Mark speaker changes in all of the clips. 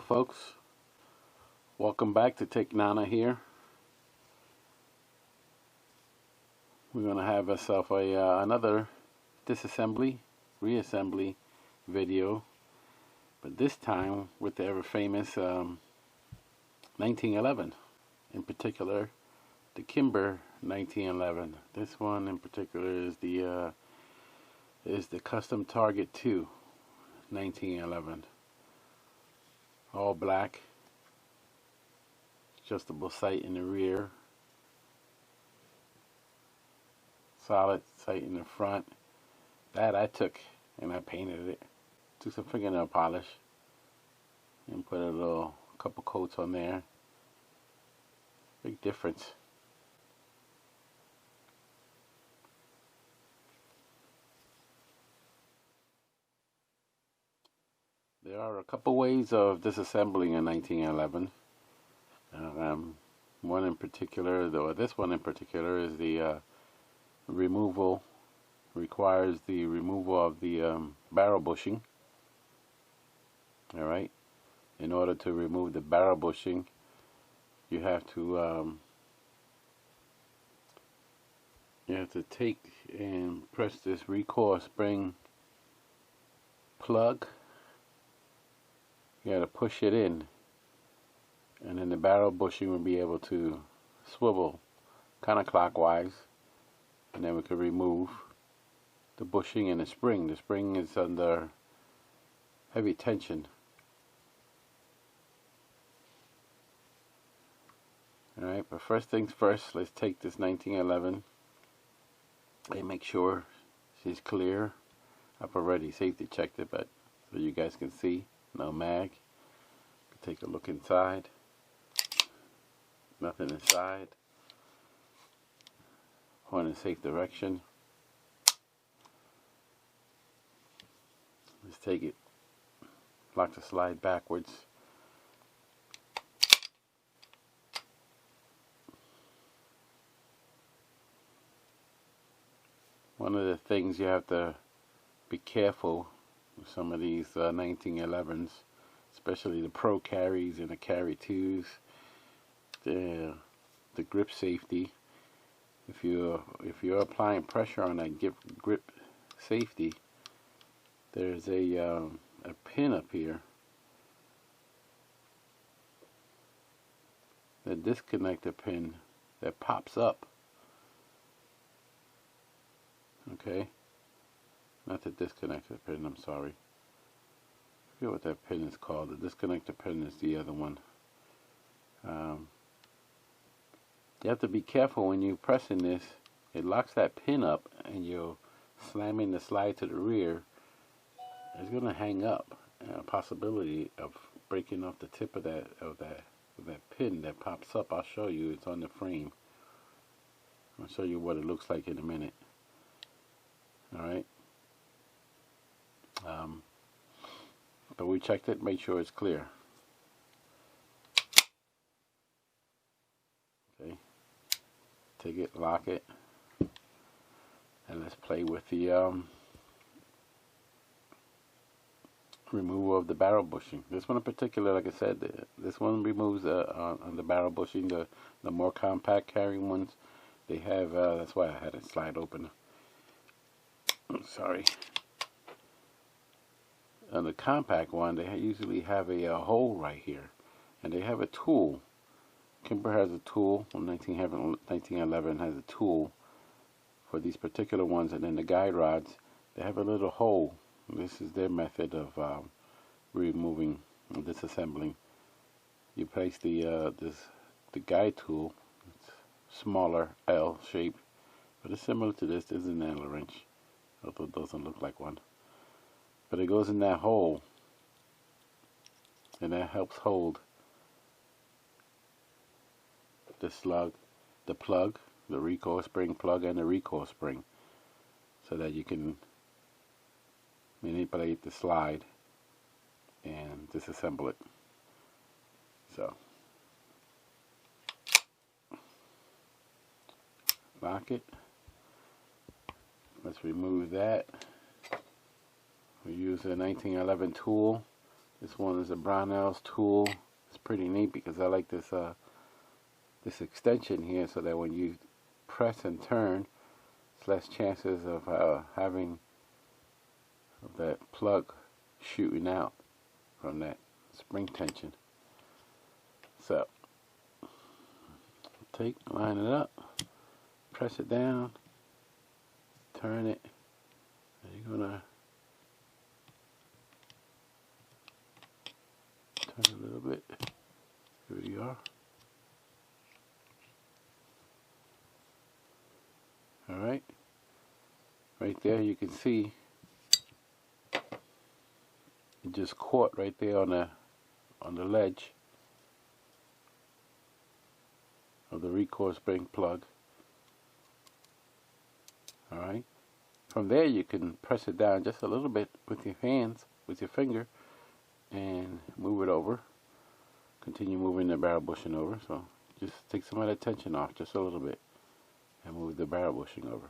Speaker 1: folks, welcome back to TEK-NANA here. We're going to have ourselves another disassembly, reassembly video, but this time with the ever famous 1911, in particular the Kimber 1911. This one in particular is the Custom Target II 1911. All black, adjustable sight in the rear, solid sight in the front. That I took and I painted it. Took some fingernail polish and put a couple coats on there. Big difference. There are a couple ways of disassembling a 1911. One in particular, though, this one in particular is the removal. Requires the removal of the barrel bushing. All right. In order to remove the barrel bushing, you have to take and press this recoil spring plug. You got to push it in, and then the barrel bushing will be able to swivel counterclockwise, and then we can remove the bushing and the spring. The spring is under heavy tension. Alright, but first things first, let's take this 1911 and make sure she's clear. I've already safety checked it, but so you guys can see. No mag. Take a look inside. Nothing inside. Point in safe direction. Let's take it. Lock the slide backwards. One of the things you have to be careful with some of these 1911s, especially the Pro carries and the carry 2s, the grip safety. If you're applying pressure on that grip safety, there's a pin up here, the disconnector pin that pops up. Okay. Not the disconnector pin, I'm sorry. I forget what that pin is called. The disconnector pin is the other one. You have to be careful when you're pressing this. It locks that pin up and you're slamming the slide to the rear. It's going to hang up. A possibility of breaking off the tip of that pin that pops up. I'll show you. It's on the frame. I'll show you what it looks like in a minute. Alright. But we checked it, made sure it's clear. Okay, take it, lock it, and let's play with the removal of the barrel bushing. This one in particular, like I said, this one removes on the barrel bushing. The more compact carrying ones, they have. That's why I had it slide open. Sorry. On the compact one, they usually have a hole right here, and they have a tool. Kimber has a tool. 1911 has a tool for these particular ones, and then the guide rods, they have a little hole. This is their method of removing, disassembling. You place the guide tool. It's smaller, L shape, but it's similar to this. This is an Allen wrench, although it doesn't look like one. But it goes in that hole, and that helps hold the plug, the recoil spring plug, and the recoil spring, so that you can manipulate the slide and disassemble it. So, lock it. Let's remove that. We use a 1911 tool This one is a Brownell's tool. It's pretty neat because I like this this extension here, so that when you press and turn, it's less chances of having that plug shooting out from that spring tension. So line it up, press it down, turn it, and you're gonna turn a little bit. Here you are. Alright, right there you can see it just caught right there on the ledge of the recoil spring plug. Alright, from there you can press it down just a little bit with your hands, with your finger, and move it over. Continue moving the barrel bushing over, so just take some of the tension off just a little bit and move the barrel bushing over.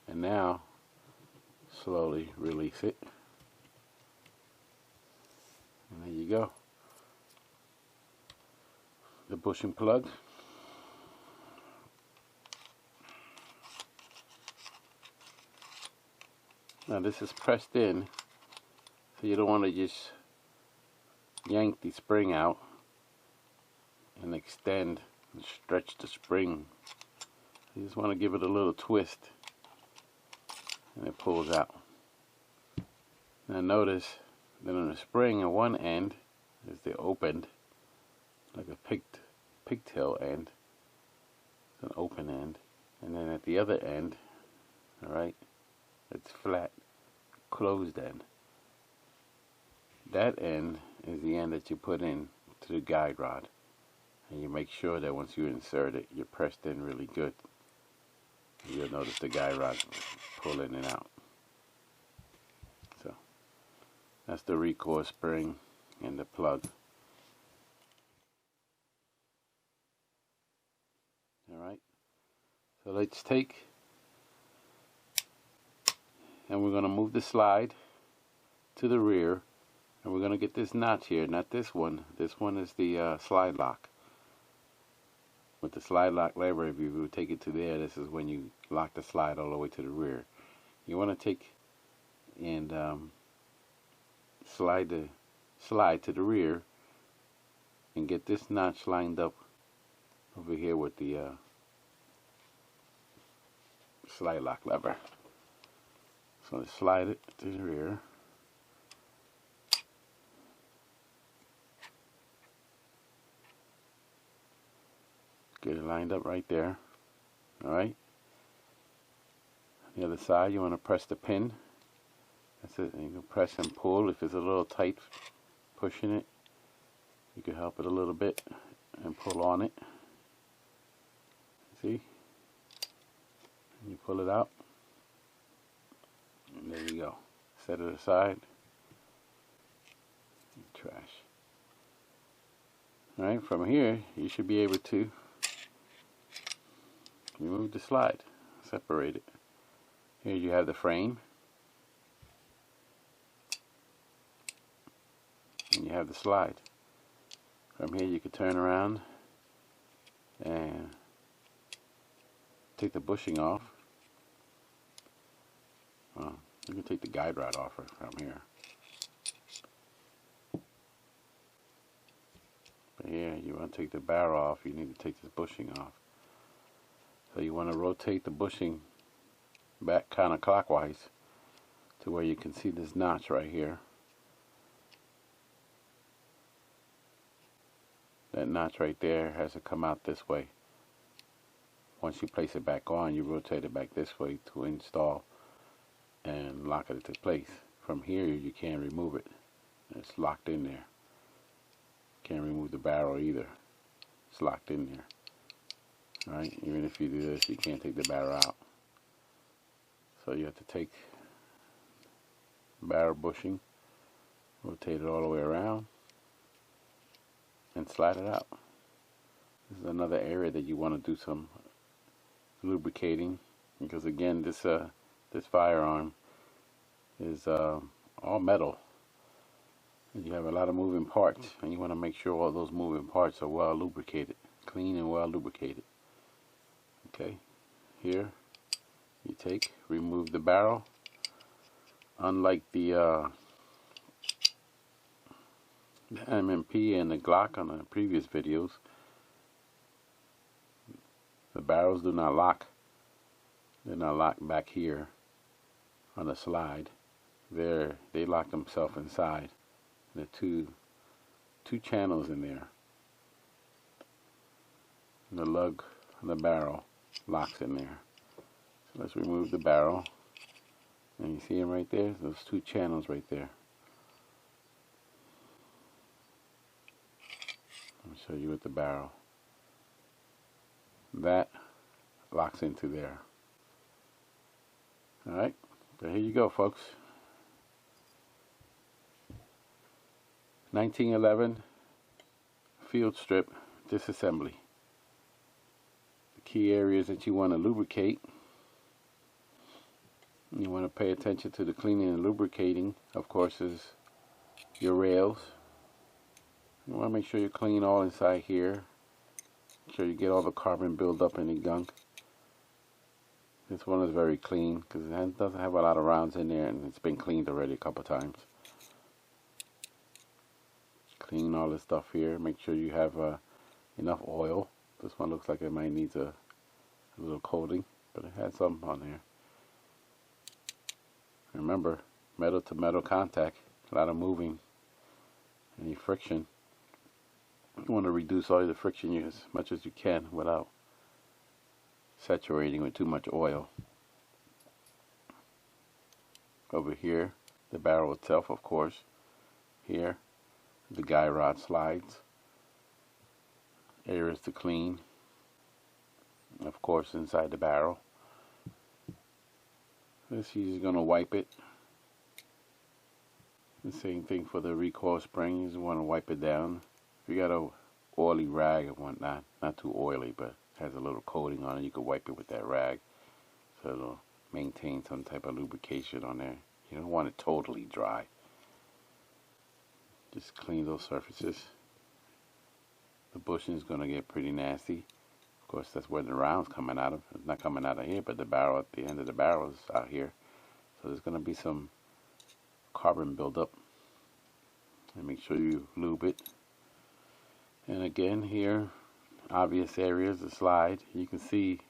Speaker 1: And now slowly release it. And there you go. The bushing plug. Now this is pressed in, so you don't want to just yank the spring out and extend and stretch the spring. You just want to give it a little twist and it pulls out. Now notice that on the spring at one end is the opened, like a pigtail end. It's an open end. And then at the other end, alright, it's flat, closed end. That end is the end that you put in to the guide rod. And you make sure that once you insert it, you're pressed in really good. You'll notice the guide rod pulling it out. So that's the recoil spring and the plug. Alright, so let's take, and we're going to move the slide to the rear, and we're going to get this notch here, not this one. This one is the slide lock. With the slide lock lever, if you take it to there, this is when you lock the slide all the way to the rear. You want to take and slide the slide to the rear and get this notch lined up over here with the slide lock lever. So let's slide it to the rear. Get it lined up right there. Alright. The other side, you want to press the pin. That's it. And you can press and pull. If it's a little tight pushing it, you can help it a little bit and pull on it. See? And you pull it out. And there you go. Set it aside. Trash. Alright, from here, you should be able to remove the slide, separate it. Here you have the frame, and you have the slide. From here you can turn around and take the bushing off. Well, you can take the guide rod off from here. But here you want to take the barrel off, you need to take this bushing off. So you want to rotate the bushing back counterclockwise to where you can see this notch right here. That notch right there has to come out this way. Once you place it back on, you rotate it back this way to install and lock it into place. From here you can't remove it. It's locked in there. Can't remove the barrel either. It's locked in there. Right? Even if you do this, you can't take the barrel out. So you have to take barrel bushing, rotate it all the way around, and slide it out. This is another area that you want to do some lubricating, because again, this firearm is all metal, And you have a lot of moving parts, and you want to make sure all those moving parts are well lubricated, clean and well lubricated. Okay, here you remove the barrel. Unlike the MMP and the Glock on the previous videos, the barrels do not lock. They're not locked back here on the slide. They lock themselves inside. There are two channels in there. And the lug on the barrel locks in there. So let's remove the barrel. And you see them right there? Those two channels right there. I'll show you with the barrel. That locks into there. Alright, so here you go, folks. 1911 field strip disassembly. The key areas that you want to lubricate. You want to pay attention to the cleaning and lubricating, of course, is your rails. You want to make sure you clean all inside here. Make sure you get all the carbon buildup in the gunk. This one is very clean because it doesn't have a lot of rounds in there, and it's been cleaned already a couple times. Clean all this stuff here. Make sure you have enough oil. This one looks like it might need a little coating, but it had some on there. Remember, metal to metal contact, a lot of moving, any friction. You want to reduce all the friction as much as you can without saturating with too much oil. Over here, the barrel itself, of course. Here, the guide rod slides. Areas to clean, of course, inside the barrel. This is going to wipe it. The same thing for the recoil spring. You just want to wipe it down. If you got a oily rag and whatnot, not too oily, but has a little coating on it, you can wipe it with that rag, so it'll maintain some type of lubrication on there. You don't want it totally dry. Just clean those surfaces. The bushing is going to get pretty nasty. Of course, that's where the round's coming out of. It's not coming out of here, but the barrel at the end of the barrel is out here. So there's going to be some carbon buildup. And make sure you lube it. And again, here, obvious areas, the slide. You can see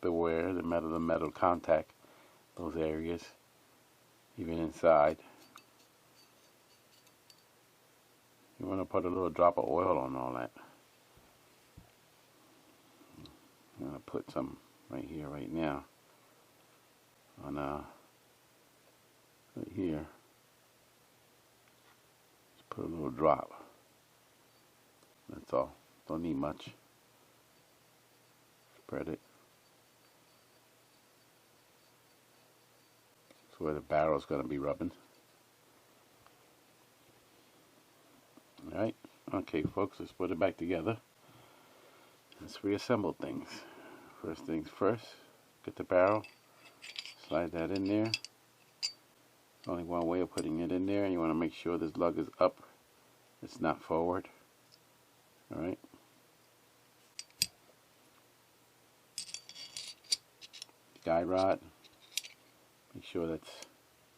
Speaker 1: the wear, the metal to metal contact, those areas, even inside. You want to put a little drop of oil on all that. I'm going to put some right here, right now, on right here. Just put a little drop. That's all. Don't need much. Spread it. That's where the barrel is going to be rubbing. Alright, okay folks, let's put it back together. Let's reassemble things. First things first, get the barrel, slide that in there. Only one way of putting it in there, and you want to make sure this lug is up, it's not forward. Alright. Guide rod, make sure that's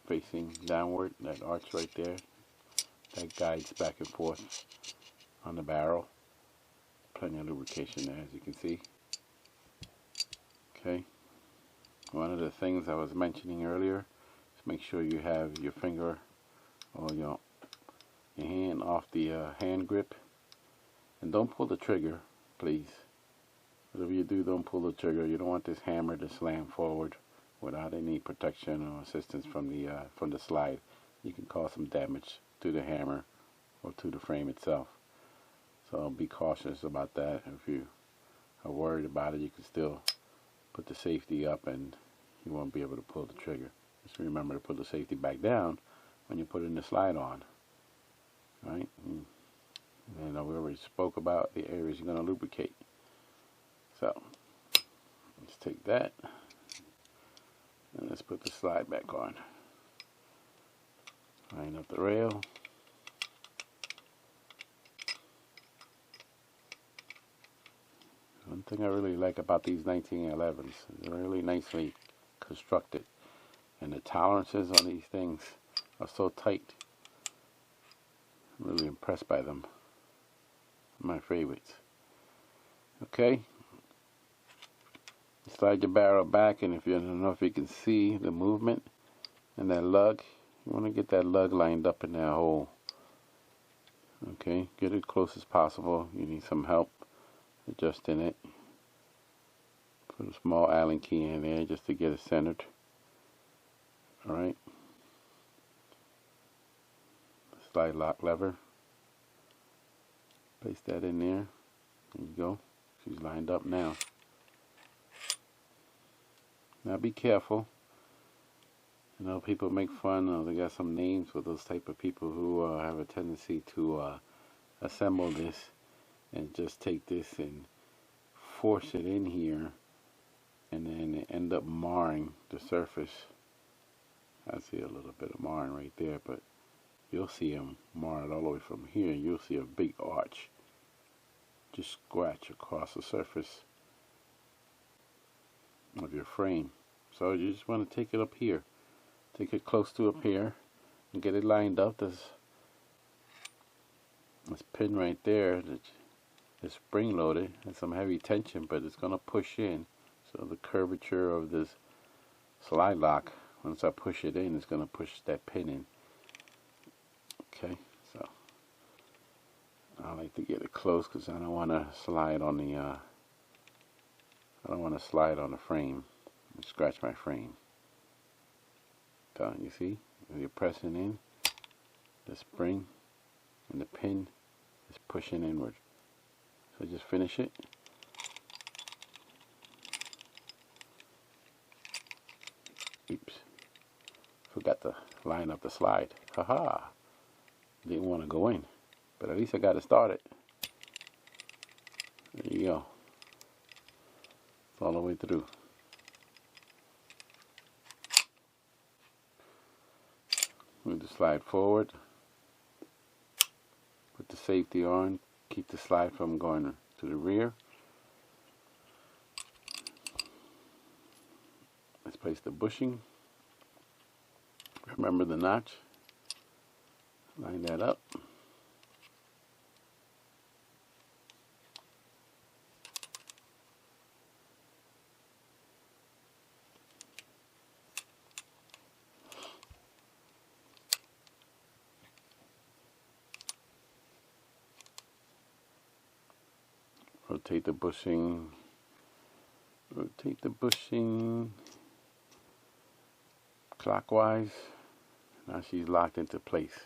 Speaker 1: facing downward, that arch right there. That guides back and forth on the barrel. Plenty of lubrication there, as you can see. Okay. One of the things I was mentioning earlier is make sure you have your finger or your hand off the hand grip. And don't pull the trigger, please. Whatever you do, don't pull the trigger. You don't want this hammer to slam forward without any protection or assistance from the slide. You can cause some damage to the hammer or to the frame itself. So be cautious about that. If you are worried about it, you can still put the safety up and you won't be able to pull the trigger. Just remember to put the safety back down when you put in the slide on. Right? And we already spoke about the areas you're going to lubricate. So let's take that and let's put the slide back on. Line up the rail. One thing I really like about these 1911s, they're really nicely constructed, and the tolerances on these things are so tight. I'm really impressed by them. My favorites. Okay, slide your barrel back, and if you don't know if you can see the movement and that lug, you want to get that lug lined up in that hole. Okay, get it close as possible. You need some help adjusting it. Put a small Allen key in there just to get it centered. Alright. Slide lock lever. Place that in there. There you go. She's lined up now. Now be careful. You know, people make fun. They got some names for those type of people who have a tendency to assemble this and just take this and force it in here, and then they end up marring the surface. I see a little bit of marring right there, but you'll see them marred all the way from here. You'll see a big arch just scratch across the surface of your frame. So you just want to take it up here. Take it close to up here and get it lined up. This pin right there is spring loaded and some heavy tension, but it's going to push in. So the curvature of this slide lock, once I push it in, it's going to push that pin in. Okay, so I like to get it close because I don't want to slide on the frame and scratch my frame. So you see, you're pressing in, the spring and the pin is pushing inward. So just finish it. Oops, forgot to line up the slide. Haha, didn't want to go in, but at least I got it started. There you go. It's all the way through. Move the slide forward. Put the safety on. Keep the slide from going to the rear. Let's place the bushing. Remember the notch. Line that up. Rotate the bushing clockwise. Now she's locked into place.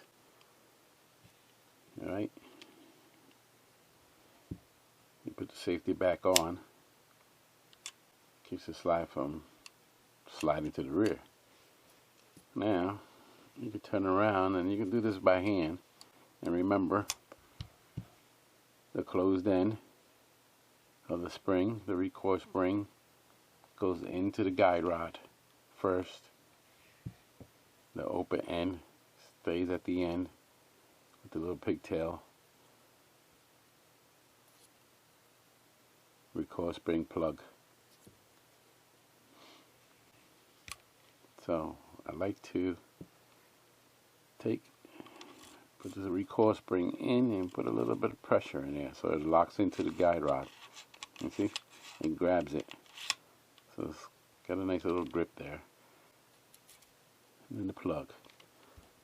Speaker 1: Alright. You put the safety back on. Keeps the slide from sliding to the rear. Now you can turn around, and you can do this by hand. And remember, the closed end of the spring, the recoil spring, goes into the guide rod first. The open end stays at the end with the little pigtail. Recoil spring plug. So I like to put the recoil spring in and put a little bit of pressure in there so it locks into the guide rod. You see? It grabs it. So it's got a nice little grip there. And then the plug.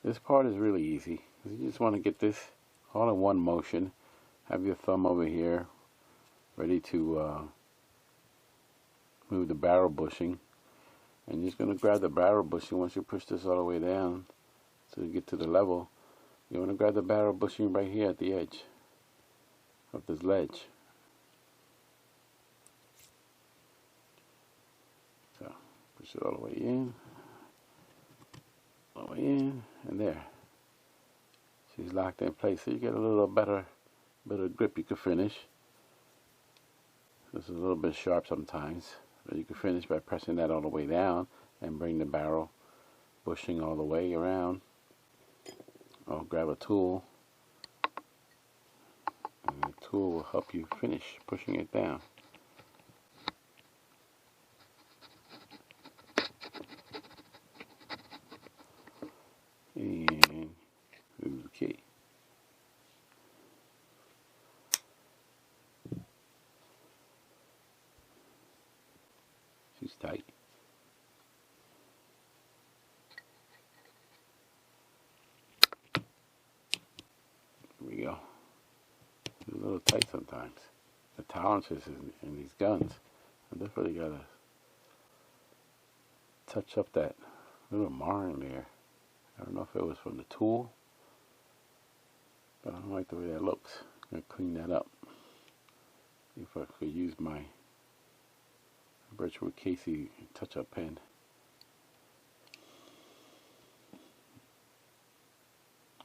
Speaker 1: This part is really easy. You just want to get this all in one motion. Have your thumb over here ready to move the barrel bushing. And you're just going to grab the barrel bushing once you push this all the way down so you get to the level. You want to grab the barrel bushing right here at the edge of this ledge. So push it all the way in. All the way in, and there. She's locked in place, so you get a little better grip. You can finish. This is a little bit sharp sometimes, but you can finish by pressing that all the way down and bring the barrel bushing all the way around. Or grab a tool, and the tool will help you finish pushing it down. tight. Here we go. It's a little tight sometimes. The tolerances in these guns. I definitely gotta touch up that little marring there. I don't know if it was from the tool, but I don't like the way that looks. I'm gonna clean that up. See if I could use my virtual Casey touch-up pen.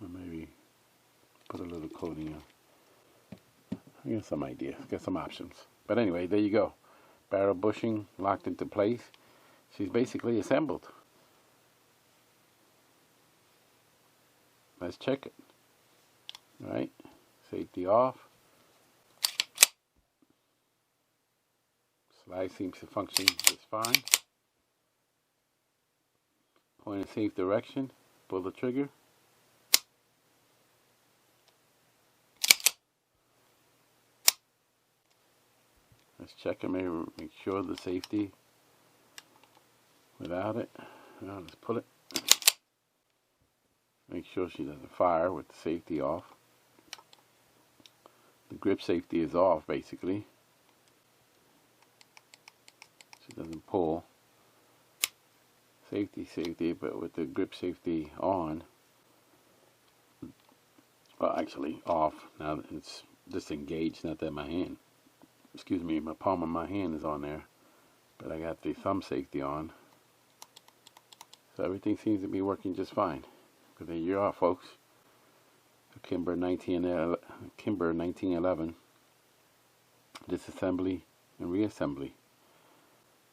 Speaker 1: Or maybe put a little coating on. I got some ideas, got some options. But anyway, there you go. Barrel bushing locked into place. She's basically assembled. Let's check it. All right, safety off. Slide seems to function just fine. Point in safe direction. Pull the trigger. Let's check and maybe make sure the safety without it. Now let's pull it. Make sure she doesn't fire with the safety off. The grip safety is off basically. She doesn't pull. Safety, but with the grip safety on. Well, actually off. Now it's disengaged, not that my hand, excuse me, my palm of my hand is on there. But I got the thumb safety on. So everything seems to be working just fine. But there you are, folks. The Kimber 1911 disassembly and reassembly.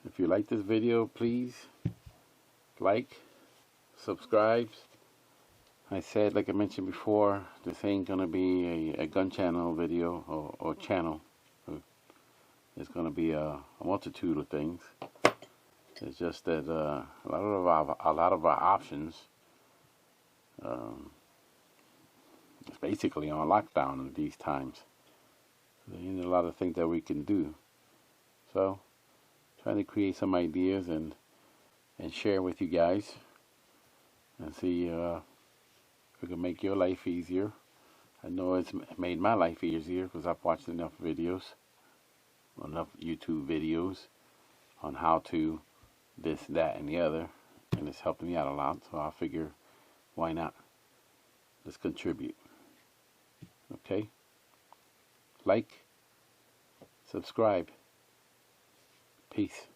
Speaker 1: If you like this video, please like, subscribe. I said, like I mentioned before, this ain't gonna be a gun channel video or channel. It's gonna be a multitude of things. It's just that a lot of our options it's basically on lockdown in these times. There ain't a lot of things that we can do. So, trying to create some ideas and share with you guys and see if we can make your life easier. I know it's made my life easier because I've watched enough videos, enough YouTube videos on how to this, that, and the other, and it's helped me out a lot. So I figure, why not? Let's contribute. Okay? Like, subscribe. Peace.